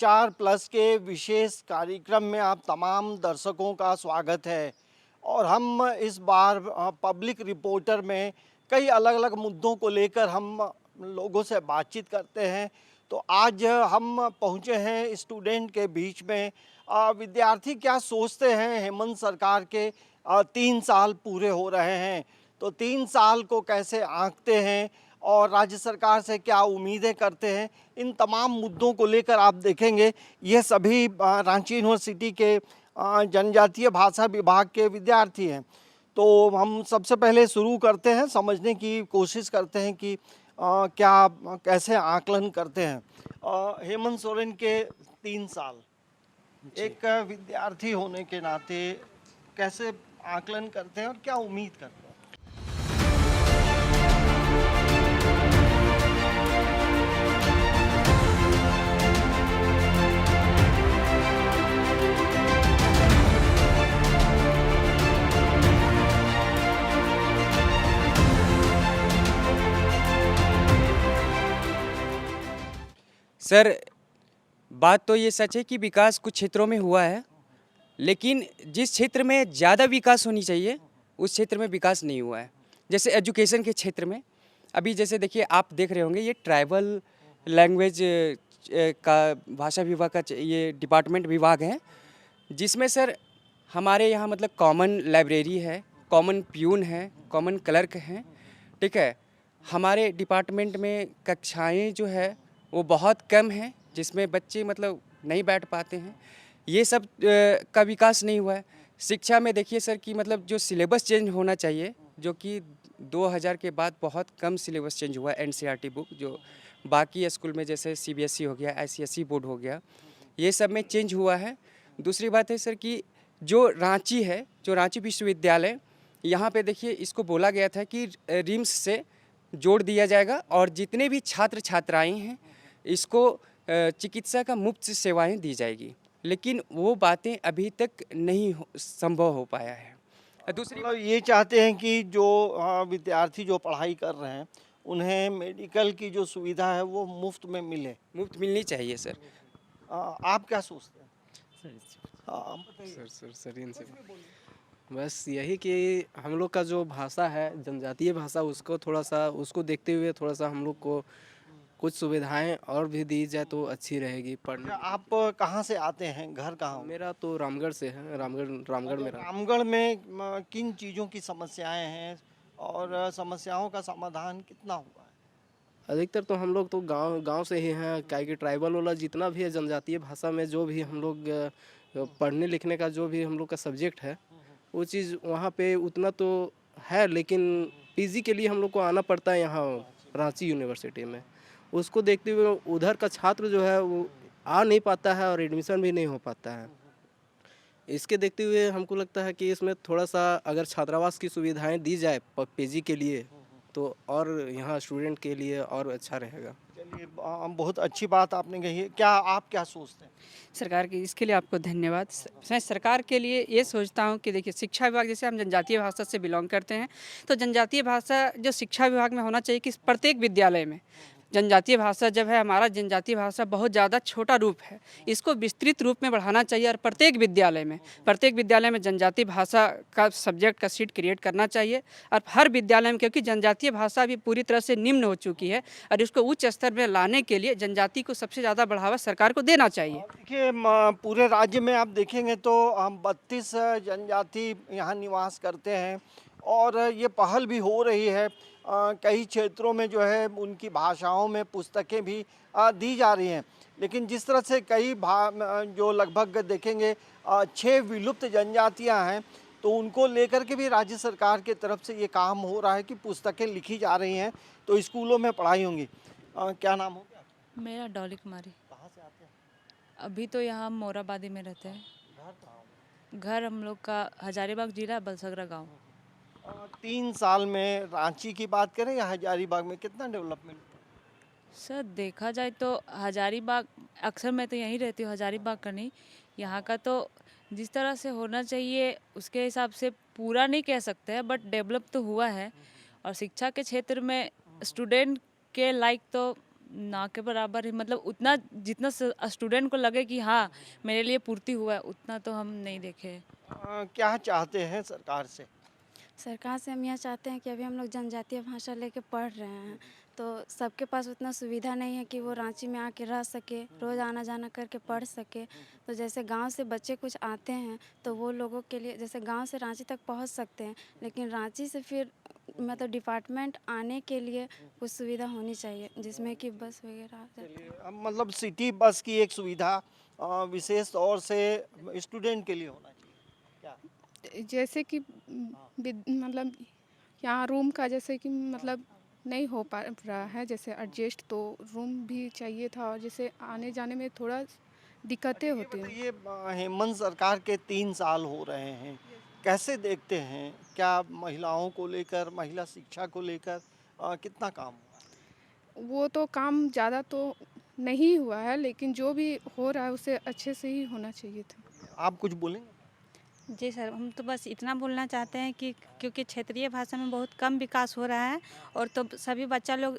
समाचार प्लस के विशेष कार्यक्रम में आप तमाम दर्शकों का स्वागत है। और हम इस बार पब्लिक रिपोर्टर में कई अलग अलग मुद्दों को लेकर हम लोगों से बातचीत करते हैं। तो आज हम पहुंचे हैं स्टूडेंट के बीच में। विद्यार्थी क्या सोचते हैं, हेमंत सरकार के 3 साल पूरे हो रहे हैं, तो 3 साल को कैसे आंकते हैं और राज्य सरकार से क्या उम्मीदें करते हैं, इन तमाम मुद्दों को लेकर आप देखेंगे। ये सभी रांची यूनिवर्सिटी के जनजातीय भाषा विभाग के विद्यार्थी हैं। तो हम सबसे पहले शुरू करते हैं, समझने की कोशिश करते हैं कि क्या कैसे आकलन करते हैं। हेमंत सोरेन के 3 साल एक विद्यार्थी होने के नाते कैसे आकलन करते हैं और क्या उम्मीद करते हैं? सर, बात तो ये सच है कि विकास कुछ क्षेत्रों में हुआ है, लेकिन जिस क्षेत्र में ज़्यादा विकास होनी चाहिए उस क्षेत्र में विकास नहीं हुआ है। जैसे एजुकेशन के क्षेत्र में अभी जैसे देखिए, आप देख रहे होंगे ये ट्राइबल लैंग्वेज का भाषा विभाग का ये डिपार्टमेंट विभाग है, जिसमें सर हमारे यहाँ मतलब कॉमन लाइब्रेरी है, कॉमन प्यून है, कॉमन क्लर्क हैं, ठीक है। हमारे डिपार्टमेंट में कक्षाएं जो है वो बहुत कम हैं, जिसमें बच्चे मतलब नहीं बैठ पाते हैं। ये सब का विकास नहीं हुआ है। शिक्षा में देखिए सर कि मतलब जो सिलेबस चेंज होना चाहिए, जो कि 2000 के बाद बहुत कम सिलेबस चेंज हुआ है। एनसीईआरटी बुक जो बाकी स्कूल में जैसे सीबीएसई हो गया, आईसीएसई बोर्ड हो गया, ये सब में चेंज हुआ है। दूसरी बात है सर कि जो रांची है, जो रांची विश्वविद्यालय, यहाँ पे देखिए इसको बोला गया था कि रिम्स से जोड़ दिया जाएगा और जितने भी छात्र छात्राएँ हैं इसको चिकित्सा का मुफ्त सेवाएं दी जाएगी, लेकिन वो बातें अभी तक नहीं संभव हो पाया है। दूसरी मतलब ये चाहते हैं कि जो विद्यार्थी जो पढ़ाई कर रहे हैं उन्हें मेडिकल की जो सुविधा है वो मुफ्त में मिले। मुफ्त मिलनी चाहिए सर। आप क्या सोचते हैं? बताइए। सर इनसे बस यही कि हम लोग का जो भाषा है जनजातीय भाषा, उसको थोड़ा सा उसको देखते हुए थोड़ा सा हम लोग को कुछ सुविधाएं और भी दी जाए तो अच्छी रहेगी पढ़ने। आप कहाँ से आते हैं, घर कहाँ? मेरा तो रामगढ़ से है, रामगढ़ मेरा। रामगढ़ में किन चीज़ों की समस्याएं हैं और समस्याओं का समाधान कितना हुआ है? अधिकतर तो हम लोग तो गांव से ही हैं, क्या कि ट्राइबल वाला जितना भी है जनजातीय भाषा में जो भी हम लोग पढ़ने लिखने का जो भी हम लोग का सब्जेक्ट है, वो चीज़ वहाँ पे उतना तो है, लेकिन पीजी के लिए हम लोग को आना पड़ता है यहाँ रांची यूनिवर्सिटी में। उसको देखते हुए उधर का छात्र जो है वो आ नहीं पाता है और एडमिशन भी नहीं हो पाता है। इसके देखते हुए हमको लगता है कि इसमें थोड़ा सा अगर छात्रावास की सुविधाएं दी जाए पीजी के लिए तो और यहाँ स्टूडेंट के लिए और अच्छा रहेगा। चलिए, बहुत अच्छी बात आपने कही है। क्या आप क्या सोचते हैं? सरकार की इसके लिए आपको धन्यवाद। मैं सरकार के लिए ये सोचता हूँ कि देखिए, शिक्षा विभाग, जैसे हम जनजातीय भाषा से बिलोंग करते हैं, तो जनजातीय भाषा जो शिक्षा विभाग में होना चाहिए कि प्रत्येक विद्यालय में जनजातीय भाषा जब है, हमारा जनजातीय भाषा बहुत ज़्यादा छोटा रूप है, इसको विस्तृत रूप में बढ़ाना चाहिए और प्रत्येक विद्यालय में जनजातीय भाषा का सब्जेक्ट का सीट क्रिएट करना चाहिए। और हर विद्यालय में, क्योंकि जनजातीय भाषा भी पूरी तरह से निम्न हो चुकी है और इसको उच्च स्तर में लाने के लिए जनजाति को सबसे ज़्यादा बढ़ावा सरकार को देना चाहिए। देखिए, पूरे राज्य में आप देखेंगे तो हम 32 जनजाति यहाँ निवास करते हैं और ये पहल भी हो रही है। कई क्षेत्रों में जो है उनकी भाषाओं में पुस्तकें भी दी जा रही हैं, लेकिन जिस तरह से कई जो लगभग देखेंगे 6 विलुप्त जनजातियां हैं, तो उनको लेकर के भी राज्य सरकार की तरफ से ये काम हो रहा है कि पुस्तकें लिखी जा रही हैं तो स्कूलों में पढ़ाई होंगी। क्या नाम हो गया? मेरा डॉली कुमारी। कहाँ से आते हैं? अभी तो यहाँ हम मोराबादी में रहते हैं। घर कहाँ? घर हम लोग का हजारीबाग जिला, बलसगरा गांव। 3 साल में रांची की बात करें या हजारीबाग में कितना डेवलपमेंट? सर देखा जाए तो हजारीबाग, अक्सर मैं तो यहीं रहती हूँ, हजारीबाग का नहीं, यहाँ का तो जिस तरह से होना चाहिए उसके हिसाब से पूरा नहीं कह सकते हैं, बट डेवलप तो हुआ है। और शिक्षा के क्षेत्र में स्टूडेंट के लायक तो ना के बराबर है, मतलब उतना जितना स्टूडेंट को लगे कि हाँ मेरे लिए पूर्ति हुआ है, उतना तो हम नहीं देखे हैं। क्या चाहते हैं सरकार से? सरकार से हम यह चाहते हैं कि अभी हम लोग जनजातीय भाषा लेके पढ़ रहे हैं, तो सबके पास उतना सुविधा नहीं है कि वो रांची में आके रह सके, रोज़ आना जाना करके पढ़ सके। तो जैसे गांव से बच्चे कुछ आते हैं तो वो लोगों के लिए जैसे गांव से रांची तक पहुंच सकते हैं, लेकिन रांची से फिर मतलब डिपार्टमेंट आने के लिए कुछ सुविधा होनी चाहिए जिसमें कि बस वगैरह आ जाए। चलिए, अब मतलब सिटी बस की एक सुविधा विशेष तौर से स्टूडेंट के लिए होना चाहिए क्या? जैसे कि मतलब यहाँ रूम का जैसे कि मतलब नहीं हो पा रहा है जैसे एडजस्ट, तो रूम भी चाहिए था और जैसे आने जाने में थोड़ा दिक्कतें ये होती हैं। बताइए, हेमंत सरकार के 3 साल हो रहे हैं, कैसे देखते हैं? क्या महिलाओं को लेकर, महिला शिक्षा को लेकर कितना काम हुआ? वो तो काम ज़्यादा तो नहीं हुआ है, लेकिन जो भी हो रहा है उसे अच्छे से ही होना चाहिए था। आप कुछ बोलेंगे? जी सर, हम तो बस इतना बोलना चाहते हैं कि क्योंकि क्षेत्रीय भाषा में बहुत कम विकास हो रहा है, और तो सभी बच्चा लोग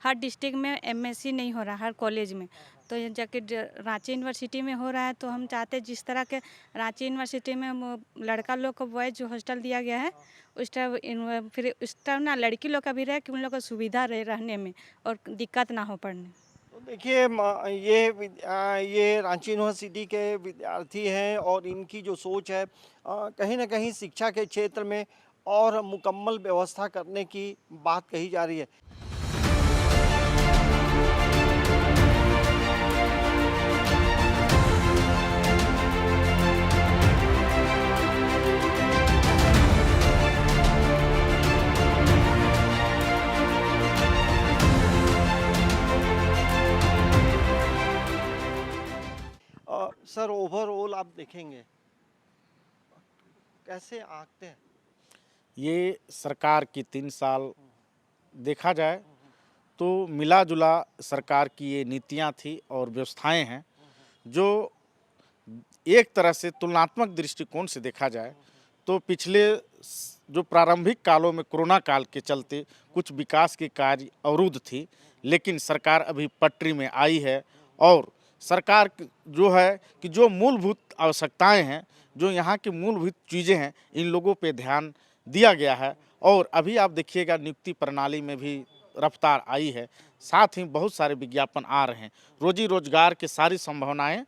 हर डिस्ट्रिक्ट में एमएससी नहीं हो रहा, हर कॉलेज में। तो ये जाके रांची यूनिवर्सिटी में हो रहा है, तो हम चाहते हैं जिस तरह के रांची यूनिवर्सिटी में लड़का लोग को बॉयज जो हॉस्टल दिया गया है, उस टाइम फिर उस टाइम ना लड़की लोग का भी रहे कि उन लोग को सुविधा रहे रहने में और दिक्कत ना हो पढ़ने में। तो देखिए, ये रांची यूनिवर्सिटी के विद्यार्थी हैं और इनकी जो सोच है, कहीं ना कहीं शिक्षा के क्षेत्र में और मुकम्मल व्यवस्था करने की बात कही जा रही है। सर, ओवरऑल आप देखेंगे कैसे आंकते हैं? ये सरकार की 3 साल देखा जाए तो मिला जुला सरकार की ये नीतियां थी और व्यवस्थाएं हैं, जो एक तरह से तुलनात्मक दृष्टिकोण से देखा जाए तो पिछले जो प्रारंभिक कालों में कोरोना काल के चलते कुछ विकास के कार्य अवरुद्ध थी, लेकिन सरकार अभी पटरी में आई है और सरकार जो है कि जो मूलभूत आवश्यकताएं हैं, जो यहाँ की मूलभूत चीज़ें हैं, इन लोगों पे ध्यान दिया गया है। और अभी आप देखिएगा नियुक्ति प्रणाली में भी रफ्तार आई है, साथ ही बहुत सारे विज्ञापन आ रहे हैं, रोजी रोजगार की सारी संभावनाएं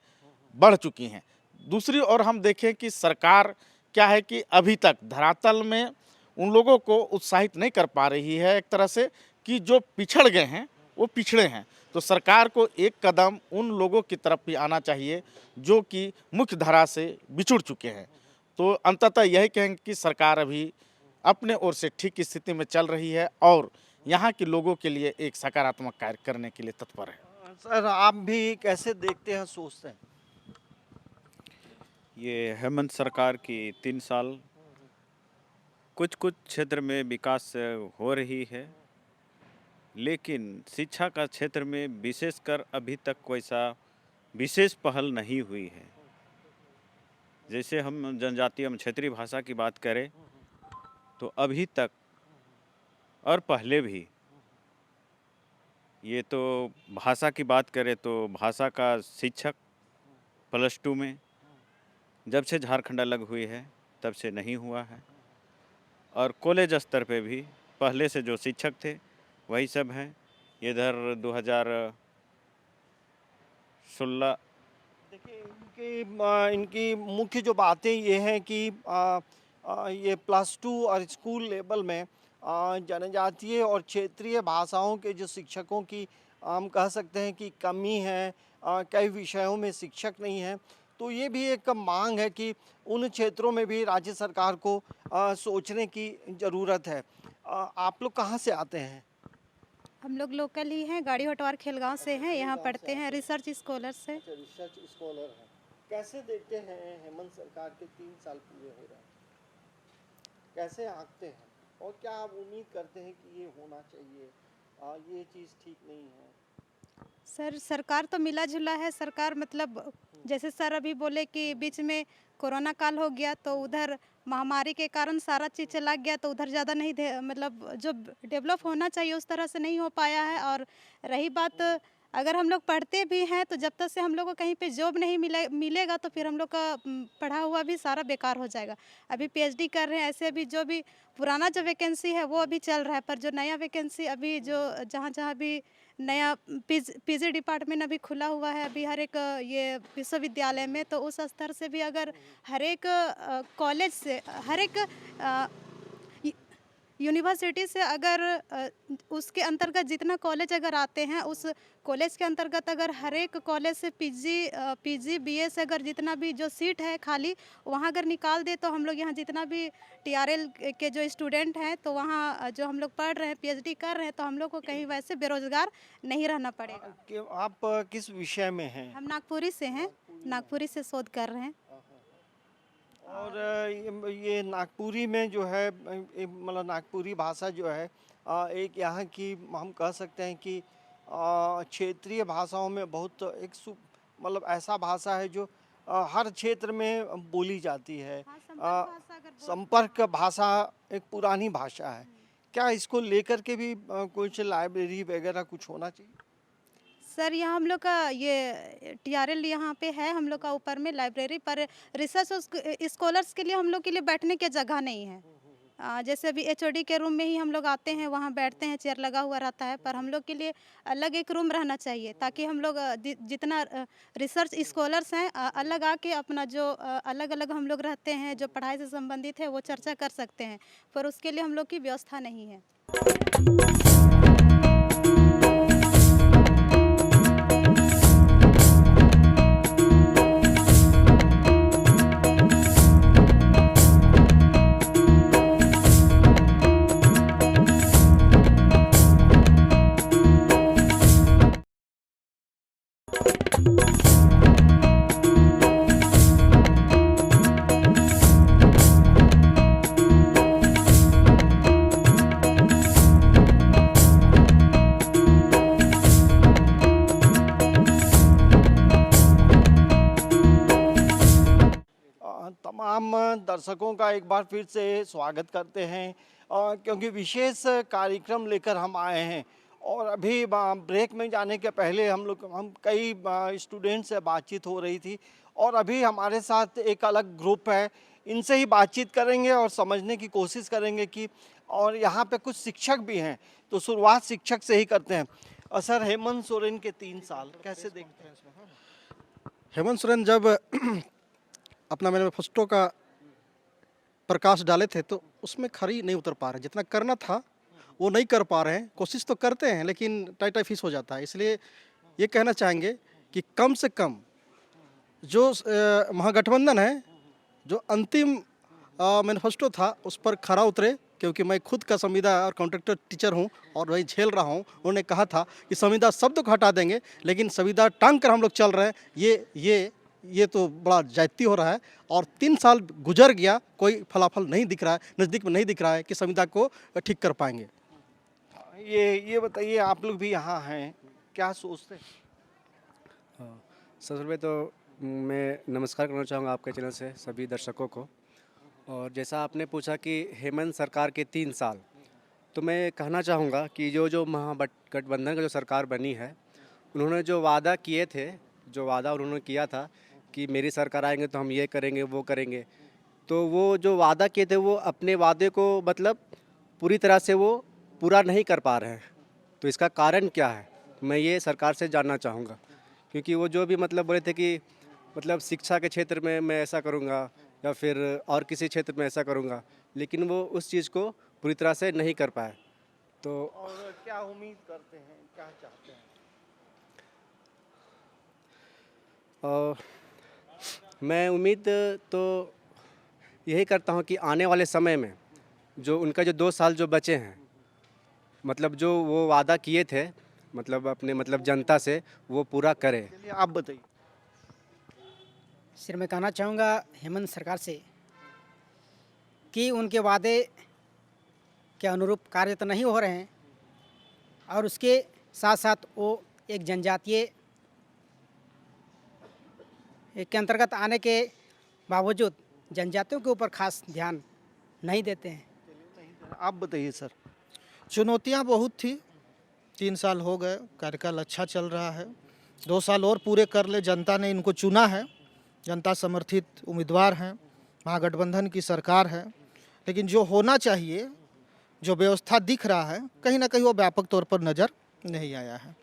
बढ़ चुकी हैं। दूसरी ओर हम देखें कि सरकार क्या है कि अभी तक धरातल में उन लोगों को उत्साहित नहीं कर पा रही है, एक तरह से कि जो पिछड़ गए हैं वो पिछड़े हैं। तो सरकार को एक कदम उन लोगों की तरफ भी आना चाहिए जो कि मुख्य धारा से बिछुड़ चुके हैं। तो अंततः यही कहेंगे कि सरकार अभी अपने ओर से ठीक स्थिति में चल रही है और यहाँ के लोगों के लिए एक सकारात्मक कार्य करने के लिए तत्पर है। सर, आप भी कैसे देखते हैं, सोचते हैं? ये हेमंत सरकार की 3 साल कुछ क्षेत्र में विकास हो रही है, लेकिन शिक्षा का क्षेत्र में विशेषकर अभी तक कोई सा विशेष पहल नहीं हुई है। जैसे हम जनजातीय एवं क्षेत्रीय भाषा की बात करें तो अभी तक और पहले भी, ये तो भाषा की बात करें तो भाषा का शिक्षक +2 में जब से झारखंड अलग हुई है तब से नहीं हुआ है, और कॉलेज स्तर पे भी पहले से जो शिक्षक थे वही सब हैं। इधर 2016 देखिए, इनकी मुख्य जो बातें ये हैं कि ये +2 और स्कूल लेवल में जनजातीय और क्षेत्रीय भाषाओं के जो शिक्षकों की हम कह सकते हैं कि कमी है, कई विषयों में शिक्षक नहीं है। तो ये भी एक मांग है कि उन क्षेत्रों में भी राज्य सरकार को सोचने की ज़रूरत है। आप लोग कहाँ से आते हैं? हम लोग लोकल ही हैं, गाड़ी हटवार खेलगांव से हैं, यहाँ पढ़ते हैं रिसर्च स्कॉलर से। रिसर्च स्कॉलर हैं। कैसे देखते हैं हेमंत सरकार के 3 साल पूरे हो रहे हैं, कैसे आंकते हैं और क्या आप उम्मीद करते हैं कि ये होना चाहिए, ये चीज़ ठीक नहीं है? सर, सरकार तो मिला जुला है। सरकार मतलब जैसे सर अभी बोले कि बीच में कोरोना काल हो गया तो उधर महामारी के कारण सारा चीज़ चला गया, तो उधर ज़्यादा नहीं मतलब जो डेवलप होना चाहिए उस तरह से नहीं हो पाया है। और रही बात, अगर हम लोग पढ़ते भी हैं तो जब तक से हम लोग को कहीं पे जॉब नहीं मिलेगा तो फिर हम लोग का पढ़ा हुआ भी सारा बेकार हो जाएगा। अभी पीएचडी कर रहे हैं, ऐसे भी जो भी पुराना जो वैकेंसी है वो अभी चल रहा है, पर जो नया वैकेंसी अभी जो जहाँ जहाँ भी नया पीजी डिपार्टमेंट अभी खुला हुआ है अभी हर एक ये विश्वविद्यालय में, तो उस स्तर से भी अगर हर एक कॉलेज से हर एक यूनिवर्सिटी से अगर उसके अंतर्गत जितना कॉलेज अगर आते हैं उस कॉलेज के अंतर्गत अगर हर एक कॉलेज से पीजी बीए से अगर जितना भी जो सीट है खाली वहाँ अगर निकाल दे तो हम लोग यहाँ जितना भी टीआरएल के जो स्टूडेंट हैं तो वहाँ जो हम लोग पढ़ रहे हैं पीएचडी कर रहे हैं तो हम लोग को कहीं वैसे बेरोजगार नहीं रहना पड़ेगा। कि आप किस विषय में हैं? हम नागपुरी से हैं, नागपुरी से शोध कर रहे हैं। और ये नागपुरी में जो है मतलब नागपुरी भाषा जो है एक यहाँ की हम कह सकते हैं कि क्षेत्रीय भाषाओं में बहुत एक मतलब ऐसा भाषा है जो हर क्षेत्र में बोली जाती है। संपर्क भाषा एक पुरानी भाषा है। क्या इसको लेकर के भी कुछ लाइब्रेरी वगैरह कुछ होना चाहिए? सर यहाँ हम लोग का ये टीआरएल यहाँ पे है हम लोग का ऊपर में लाइब्रेरी, पर रिसर्च स्कॉलर्स के लिए हम लोग के लिए बैठने की जगह नहीं है। जैसे अभी एचओडी के रूम में ही हम लोग आते हैं, वहाँ बैठते हैं, चेयर लगा हुआ रहता है, पर हम लोग के लिए अलग एक रूम रहना चाहिए ताकि हम लोग जितना रिसर्च स्कॉलर्स हैं अलग आके अपना जो अलग अलग हम लोग रहते हैं जो पढ़ाई से संबंधित है वो चर्चा कर सकते हैं, पर उसके लिए हम लोग की व्यवस्था नहीं है। तमाम दर्शकों का एक बार फिर से स्वागत करते हैं क्योंकि विशेष कार्यक्रम लेकर हम आए हैं। और अभी ब्रेक में जाने के पहले हम कई स्टूडेंट से बातचीत हो रही थी और अभी हमारे साथ एक अलग ग्रुप है, इनसे ही बातचीत करेंगे और समझने की कोशिश करेंगे कि और यहाँ पे कुछ शिक्षक भी हैं, तो शुरुआत शिक्षक से ही करते हैं। सर, हेमंत सोरेन के 3 साल कैसे देखते हैं इसमें? हेमंत सोरेन जब अपना मैनिफेस्टो का प्रकाश डाले थे तो उसमें खरी नहीं उतर पा रहे, जितना करना था वो नहीं कर पा रहे हैं। कोशिश तो करते हैं लेकिन टाइट फिश हो जाता है। इसलिए ये कहना चाहेंगे कि कम से कम जो महागठबंधन है, जो अंतिम मैनिफेस्टो था उस पर खरा उतरे, क्योंकि मैं खुद का संविदा और कॉन्ट्रैक्टर टीचर हूं और वही झेल रहा हूं। उन्होंने कहा था कि संविदा शब्द को हटा देंगे, लेकिन संविदा टांग कर हम लोग चल रहे हैं। ये तो बड़ा ज्यादती हो रहा है। और 3 साल गुजर गया, कोई फलाफल नहीं दिख रहा है, नज़दीक में नहीं दिख रहा है कि संविदा को ठीक कर पाएंगे। ये बताइए, आप लोग भी यहाँ हैं, क्या सोचते हैं? सबसे पहले तो मैं नमस्कार करना चाहूँगा आपके चैनल से सभी दर्शकों को। और जैसा आपने पूछा कि हेमंत सरकार के 3 साल, तो मैं कहना चाहूँगा कि जो महागठबंधन का जो सरकार बनी है, उन्होंने जो वादा किए थे, जो वादा उन्होंने किया था कि मेरी सरकार आएंगे तो हम ये करेंगे वो करेंगे, तो वो जो वादा किए थे वो अपने वादे को मतलब पूरी तरह से वो पूरा नहीं कर पा रहे हैं। तो इसका कारण क्या है, मैं ये सरकार से जानना चाहूँगा। क्योंकि वो जो भी मतलब बोले थे कि मतलब शिक्षा के क्षेत्र में मैं ऐसा करूँगा या फिर और किसी क्षेत्र में ऐसा करूँगा, लेकिन वो उस चीज़ को पूरी तरह से नहीं कर पाए। तो और क्या उम्मीद करते हैं, क्या चाहते हैं? मैं उम्मीद तो यही करता हूँ कि आने वाले समय में जो उनका जो 2 साल जो बचे हैं, मतलब जो वो वादा किए थे मतलब अपने मतलब जनता से, वो पूरा करे। चलिए आप बताइए। सर, मैं कहना चाहूँगा हेमंत सरकार से कि उनके वादे के अनुरूप कार्य तो नहीं हो रहे हैं और उसके साथ साथ वो एक जनजातीय के अंतर्गत आने के बावजूद जनजातियों के ऊपर खास ध्यान नहीं देते हैं। आप बताइए सर। चुनौतियाँ बहुत थी, 3 साल हो गए, कार्यकाल अच्छा चल रहा है, 2 साल और पूरे कर ले। जनता ने इनको चुना है, जनता समर्थित उम्मीदवार हैं, महागठबंधन की सरकार है, लेकिन जो होना चाहिए, जो व्यवस्था दिख रहा है, कहीं ना कहीं वो व्यापक तौर पर नज़र नहीं आया है।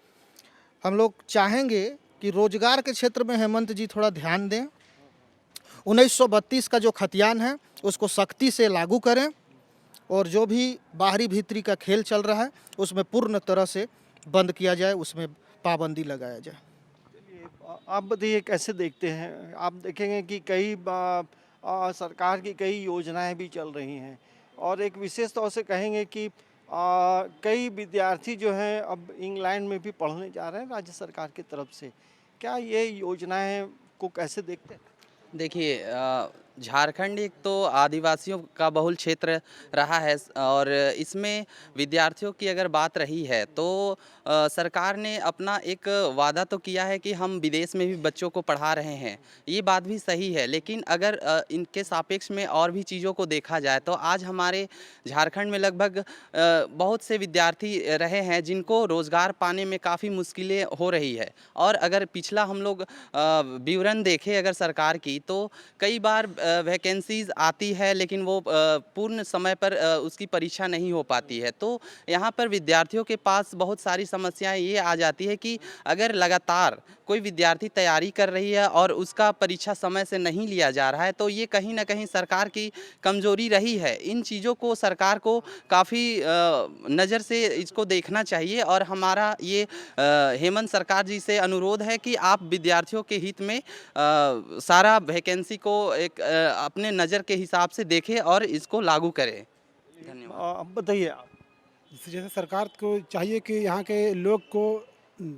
हम लोग चाहेंगे कि रोजगार के क्षेत्र में हेमंत जी थोड़ा ध्यान दें। 1932 का जो खतियान है उसको सख्ती से लागू करें और जो भी बाहरी भीतरी का खेल चल रहा है उसमें पूर्ण तरह से बंद किया जाए, उसमें पाबंदी लगाया जाए। आप बताइए कैसे देखते हैं। आप देखेंगे कि कई सरकार की कई योजनाएं भी चल रही हैं और एक विशेष तौर से कहेंगे कि कई विद्यार्थी जो हैं अब इंग्लैंड में भी पढ़ने जा रहे हैं राज्य सरकार की तरफ से। क्या ये योजनाएं को कैसे देखते हैं? देखिए झारखंड एक तो आदिवासियों का बहुल क्षेत्र रहा है और इसमें विद्यार्थियों की अगर बात रही है तो सरकार ने अपना एक वादा तो किया है कि हम विदेश में भी बच्चों को पढ़ा रहे हैं, ये बात भी सही है। लेकिन अगर इनके सापेक्ष में और भी चीज़ों को देखा जाए तो आज हमारे झारखंड में लगभग बहुत से विद्यार्थी रहे हैं जिनको रोज़गार पाने में काफ़ी मुश्किलें हो रही है। और अगर पिछला हम लोग विवरण देखें अगर सरकार की तो कई बार वैकेंसीज आती है लेकिन वो पूर्ण समय पर उसकी परीक्षा नहीं हो पाती है। तो यहाँ पर विद्यार्थियों के पास बहुत सारी समस्याएं ये आ जाती है कि अगर लगातार कोई विद्यार्थी तैयारी कर रही है और उसका परीक्षा समय से नहीं लिया जा रहा है तो ये कहीं ना कहीं सरकार की कमजोरी रही है। इन चीज़ों को सरकार को काफ़ी नज़र से इसको देखना चाहिए और हमारा ये हेमंत सरकार जी से अनुरोध है कि आप विद्यार्थियों के हित में सारा वैकेंसी को एक अपने नज़र के हिसाब से देखें और इसको लागू करें। धन्यवाद। अब बताइए आप। जैसे सरकार को चाहिए कि यहाँ के लोग को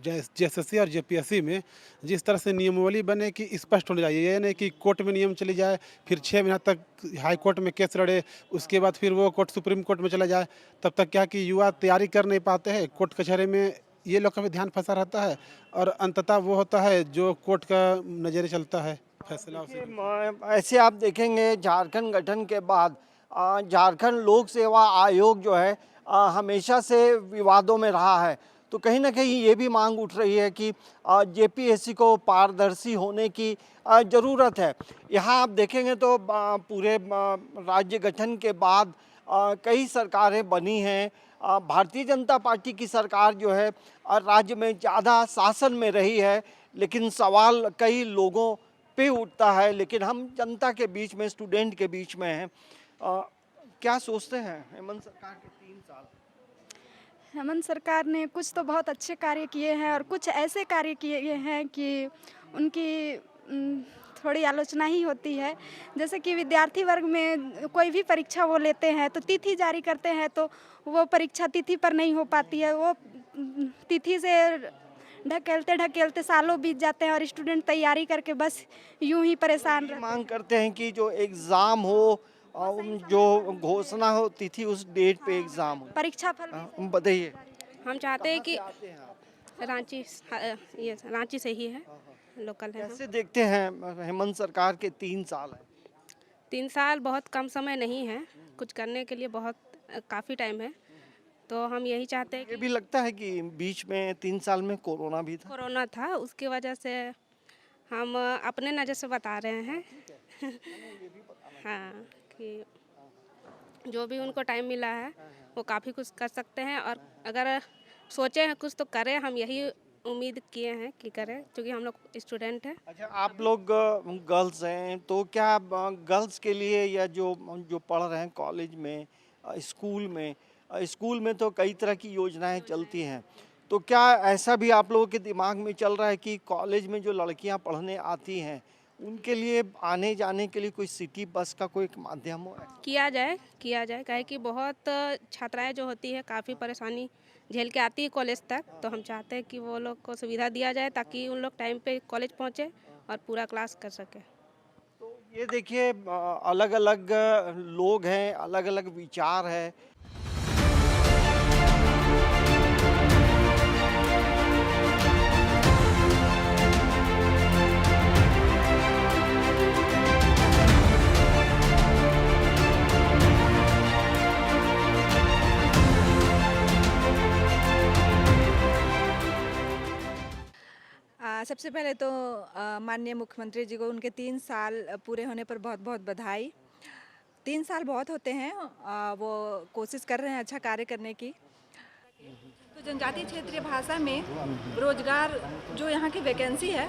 JSSC और JPSC में जिस तरह से नियमावली बने कि स्पष्ट होना चाहिए। ये नहीं कि कोर्ट में नियम चली जाए, फिर 6 महीना तक हाई कोर्ट में केस लड़े, उसके बाद फिर वो कोर्ट सुप्रीम कोर्ट में चला जाए। तब तक क्या कि युवा तैयारी कर नहीं पाते हैं, कोर्ट कचहरी में ये लोग का भी ध्यान फंसा रहता है और अंततः वो होता है जो कोर्ट का नज़रिए चलता है फैसला। ऐसे आप देखेंगे झारखंड गठन के बाद झारखंड लोक सेवा आयोग जो है हमेशा से विवादों में रहा है। तो कहीं ना कहीं ये भी मांग उठ रही है कि JPSC को पारदर्शी होने की ज़रूरत है। यहाँ आप देखेंगे तो पूरे राज्य गठन के बाद कई सरकारें बनी हैं। भारतीय जनता पार्टी की सरकार जो है राज्य में ज़्यादा शासन में रही है, लेकिन सवाल कई लोगों पे उठता है। लेकिन हम जनता के बीच में, स्टूडेंट के बीच में हैं। क्या सोचते हैं हेमंत सरकार के 3 साल? हेमंत सरकार ने कुछ तो बहुत अच्छे कार्य किए हैं और कुछ ऐसे कार्य किए हैं कि उनकी थोड़ी आलोचना ही होती है। जैसे कि विद्यार्थी वर्ग में कोई भी परीक्षा वो लेते हैं तो तिथि जारी करते हैं तो वो परीक्षा तिथि पर नहीं हो पाती है। वो तिथि से ढकेलते ढकेलते सालों बीत जाते हैं और स्टूडेंट तैयारी करके बस यूं ही परेशान रहते हैं। मांग करते हैं कि जो एग्ज़ाम हो, जो घोषणा हो तिथि, उस डेट पे एग्ज़ाम हो। परीक्षा फल बताइए। हम चाहते हैं कि रांची से ही है, लोकल है। कैसे देखते हैं हेमंत सरकार के 3 साल है? 3 साल बहुत कम समय नहीं है, कुछ करने के लिए बहुत काफ़ी टाइम है। तो हम यही चाहते हैं। ये भी लगता है कि बीच में 3 साल में कोरोना भी था। कोरोना था, उसकी वजह से हम अपने नज़र से बता रहे हैं हाँ, कि जो भी उनको टाइम मिला है वो काफ़ी कुछ कर सकते हैं और अगर सोचे हैं कुछ तो करें। हम यही उम्मीद किए हैं कि करें, क्योंकि हम लोग स्टूडेंट हैं। अच्छा, आप लोग गर्ल्स हैं तो क्या गर्ल्स के लिए या जो पढ़ रहे हैं कॉलेज में, स्कूल में तो कई तरह की योजनाएं चलती हैं, तो क्या ऐसा भी आप लोगों के दिमाग में चल रहा है कि कॉलेज में जो लड़कियां पढ़ने आती हैं उनके लिए आने जाने के लिए कोई सिटी बस का कोई माध्यम हो? किया जाए काहे कि बहुत छात्राएं जो होती है काफ़ी परेशानी झेल के आती है कॉलेज तक। तो हम चाहते हैं कि वो लोग को सुविधा दिया जाए ताकि उन लोग टाइम पे कॉलेज पहुंचे और पूरा क्लास कर सके। तो ये देखिए, अलग अलग लोग हैं, अलग अलग विचार है। सबसे पहले तो माननीय मुख्यमंत्री जी को उनके 3 साल पूरे होने पर बहुत बहुत बधाई। 3 साल बहुत होते हैं, वो कोशिश कर रहे हैं अच्छा कार्य करने की। तो जनजातीय क्षेत्रीय भाषा में रोजगार जो यहाँ की वैकेंसी है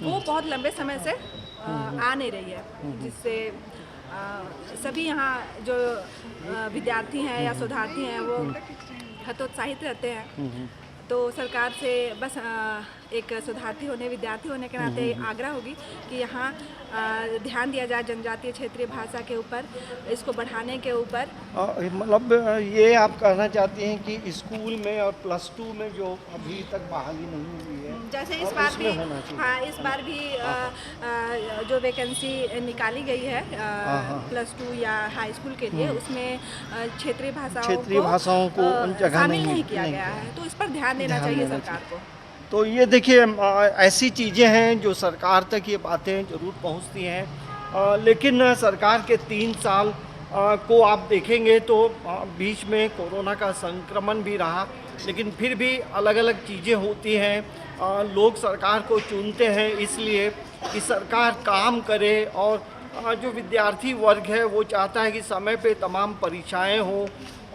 वो बहुत लंबे समय से आ नहीं रही है, जिससे सभी यहाँ जो विद्यार्थी हैं या शोधार्थी हैं वो हतोत्साहित रहते हैं। तो सरकार से बस एक शोधार्थी होने, विद्यार्थी होने के नाते आग्रह होगी कि यहाँ ध्यान दिया जाए जनजातीय क्षेत्रीय भाषा के ऊपर, इसको बढ़ाने के ऊपर। मतलब ये आप कहना चाहती हैं कि स्कूल में और +2 में जो अभी तक बहाली नहीं हुई है, जैसे इस बार भी, हाँ इस बार भी जो वैकेंसी निकाली गई है +2 या हाई स्कूल के लिए, उसमें क्षेत्रीय भाषाओं को जगह शामिल नहीं किया गया है। तो इस पर ध्यान देना चाहिए सरकार को। तो ये देखिए ऐसी चीज़ें हैं जो सरकार तक ये बातें ज़रूर पहुंचती हैं, लेकिन सरकार के 3 साल को आप देखेंगे तो बीच में कोरोना का संक्रमण भी रहा, लेकिन फिर भी अलग अलग चीज़ें होती हैं। लोग सरकार को चुनते हैं इसलिए कि सरकार काम करे, और जो विद्यार्थी वर्ग है वो चाहता है कि समय पे तमाम परीक्षाएं हों,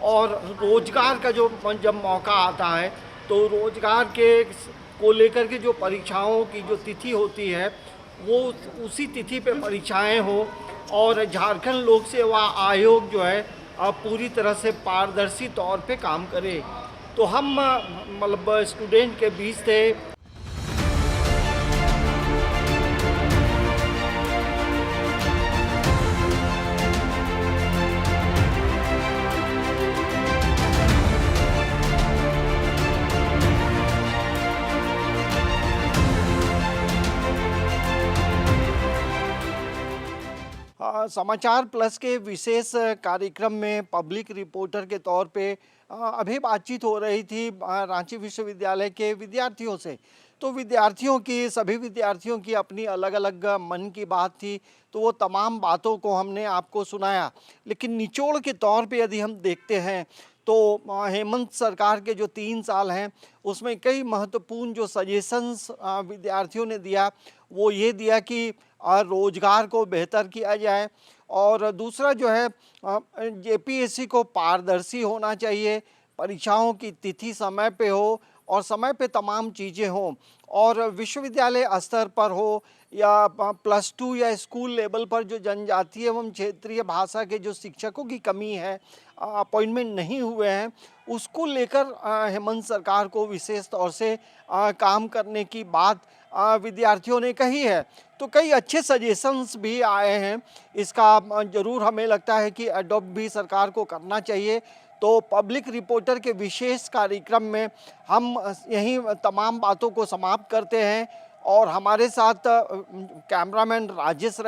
और रोज़गार का जो जब मौका आता है तो रोज़गार के को लेकर के जो परीक्षाओं की जो तिथि होती है वो उसी तिथि पे परीक्षाएं हो, और झारखंड लोक सेवा आयोग जो है पूरी तरह से पारदर्शी तौर पे काम करे। तो हम मतलब स्टूडेंट के बीच थे। समाचार प्लस के विशेष कार्यक्रम में पब्लिक रिपोर्टर के तौर पे अभी बातचीत हो रही थी रांची विश्वविद्यालय के विद्यार्थियों से। तो सभी विद्यार्थियों की अपनी अलग अलग मन की बात थी, तो वो तमाम बातों को हमने आपको सुनाया। लेकिन निचोड़ के तौर पे यदि हम देखते हैं तो हेमंत सरकार के जो 3 साल हैं उसमें कई महत्वपूर्ण जो सजेशंस विद्यार्थियों ने दिया, वो ये दिया कि रोजगार को बेहतर किया जाए, और दूसरा जो है जेपीएससी को पारदर्शी होना चाहिए, परीक्षाओं की तिथि समय पे हो और समय पे तमाम चीज़ें हों, और विश्वविद्यालय स्तर पर हो या +2 या स्कूल लेवल पर जो जनजातीय एवं क्षेत्रीय भाषा के जो शिक्षकों की कमी है, अपॉइंटमेंट नहीं हुए हैं, उसको लेकर हेमंत सरकार को विशेष तौर से काम करने की बात विद्यार्थियों ने कही है। तो कई अच्छे सजेशंस भी आए हैं, इसका ज़रूर हमें लगता है कि अडॉप्ट भी सरकार को करना चाहिए। तो पब्लिक रिपोर्टर के विशेष कार्यक्रम में हम यही तमाम बातों को समाप्त करते हैं, और हमारे साथ कैमरामैन राजेश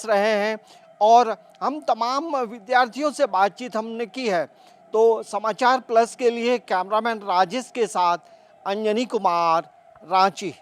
रहे हैं, और हम तमाम विद्यार्थियों से बातचीत हमने की है। तो समाचार प्लस के लिए कैमरामैन राजेश के साथ अंजनी कुमार, रांची।